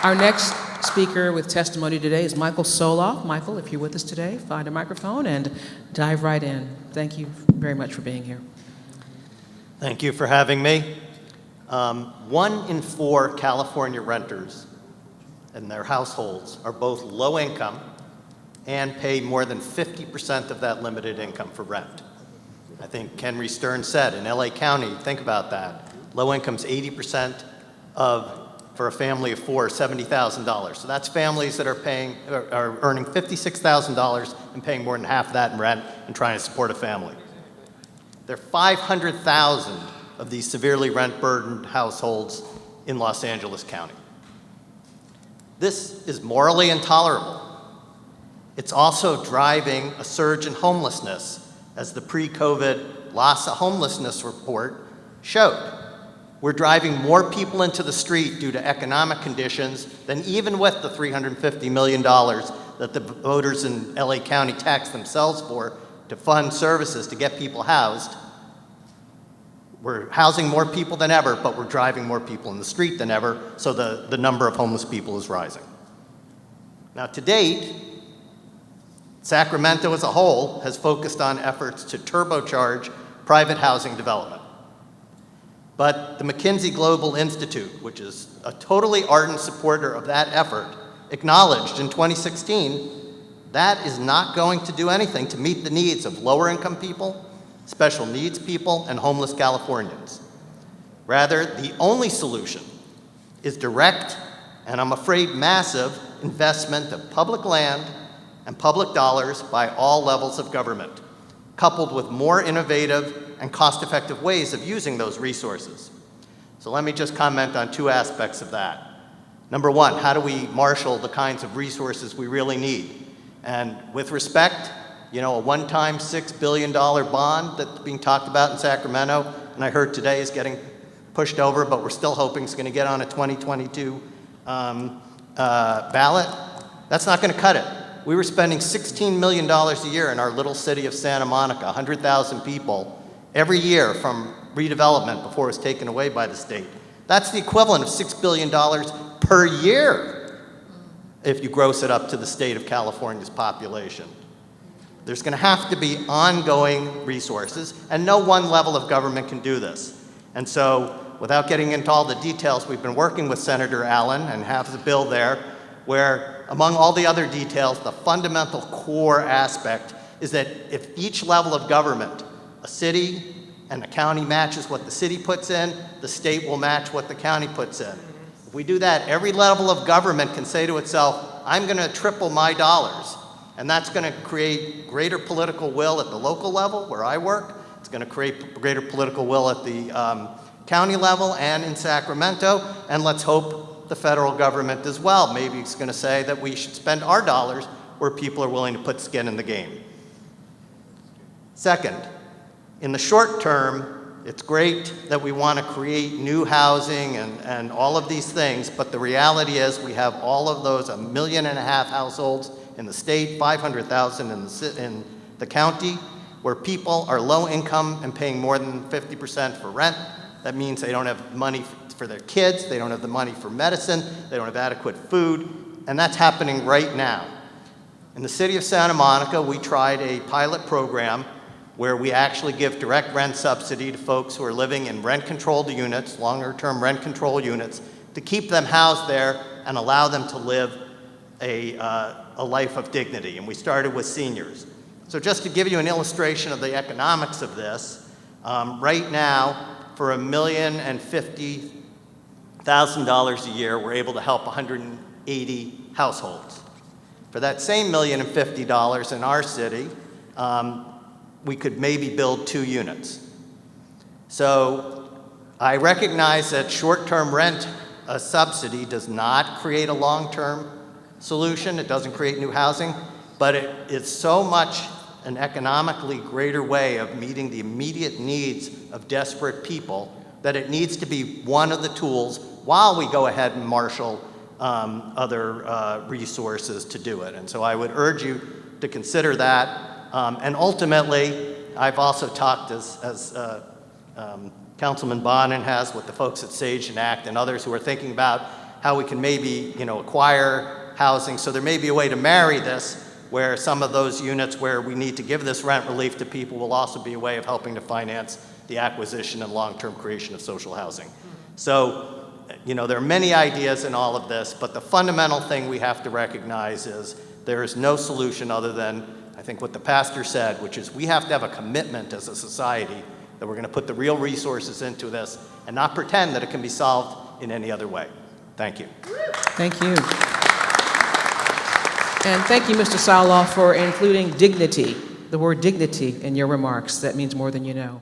Our next speaker with testimony today is Michael Soloff. Michael, if you're with us today, find a microphone and dive right in. Thank you very much for being here. Thank you for having me. 1 in 4 California renters and their households are both low income and pay more than 50% of that limited income for rent. I think Henry Stern said in LA County, think about that. Low income's 80% for a family of 4, $70,000. So that's families that are earning $56,000 and paying more than half that in rent and trying to support a family. There are 500,000 of these severely rent-burdened households in Los Angeles County. This is morally intolerable. It's also driving a surge in homelessness, as the pre-COVID Lhasa homelessness report showed. We're driving more people into the street due to economic conditions than even with the $350 million that the voters in LA County taxed themselves for to fund services to get people housed. We're housing more people than ever, but we're driving more people in the street than ever, so the number of homeless people is rising. Now, to date, Sacramento as a whole has focused on efforts to turbocharge private housing development. But the McKinsey Global Institute, which is a totally ardent supporter of that effort, acknowledged in 2016 that is not going to do anything to meet the needs of lower income people, special needs people, and homeless Californians. Rather, the only solution is direct, and I'm afraid massive, investment of public land and public dollars by all levels of government, coupled with more innovative and cost-effective ways of using those resources. So let me just comment on 2 aspects of that. Number 1, how do we marshal the kinds of resources we really need? And with respect, a one-time $6 billion bond that's being talked about in Sacramento, and I heard today is getting pushed over, but we're still hoping it's gonna get on a 2022 ballot. That's not gonna cut it. We were spending $16 million a year in our little city of Santa Monica, 100,000 people, every year from redevelopment before it was taken away by the state. That's the equivalent of $6 billion per year if you gross it up to the state of California's population. There's gonna have to be ongoing resources, and no one level of government can do this. And so, without getting into all the details, we've been working with Senator Allen and have the bill there, where among all the other details, the fundamental core aspect is that if each level of government, a city and a county, matches what the city puts in, the state will match what the county puts in. If we do that, every level of government can say to itself, I'm gonna triple my dollars. And that's gonna create greater political will at the local level where I work. It's gonna create greater political will at the county level and in Sacramento. And let's hope the federal government as well. Maybe it's gonna say that we should spend our dollars where people are willing to put skin in the game. Second, in the short term, it's great that we want to create new housing and all of these things, but the reality is we have all of those 1.5 million households in the state, 500,000 in the county, where people are low income and paying more than 50% for rent. That means they don't have money for their kids, they don't have the money for medicine, they don't have adequate food, and that's happening right now. In the city of Santa Monica, we tried a pilot program where we actually give direct rent subsidy to folks who are living in rent-controlled units, longer-term rent-controlled units, to keep them housed there and allow them to live a life of dignity. And we started with seniors. So just to give you an illustration of the economics of this, right now, for $1,050,000 a year, we're able to help 180 households. For that same $1,050,000 in our city, we could maybe build 2 units. So I recognize that short-term rent subsidy does not create a long-term solution. It doesn't create new housing, but it is so much an economically greater way of meeting the immediate needs of desperate people that it needs to be one of the tools while we go ahead and marshal other resources to do it. And so I would urge you to consider that. And ultimately, I've also talked, as Councilman Bonin has, with the folks at Sage and ACT and others who are thinking about how we can maybe, acquire housing. So there may be a way to marry this, where some of those units where we need to give this rent relief to people will also be a way of helping to finance the acquisition and long-term creation of social housing. So, there are many ideas in all of this, but the fundamental thing we have to recognize is there is no solution other than, I think, what the pastor said, which is we have to have a commitment as a society that we're going to put the real resources into this and not pretend that it can be solved in any other way. Thank you. Thank you. And thank you, Mr. Soloff, for including dignity, the word dignity, in your remarks. That means more than you know.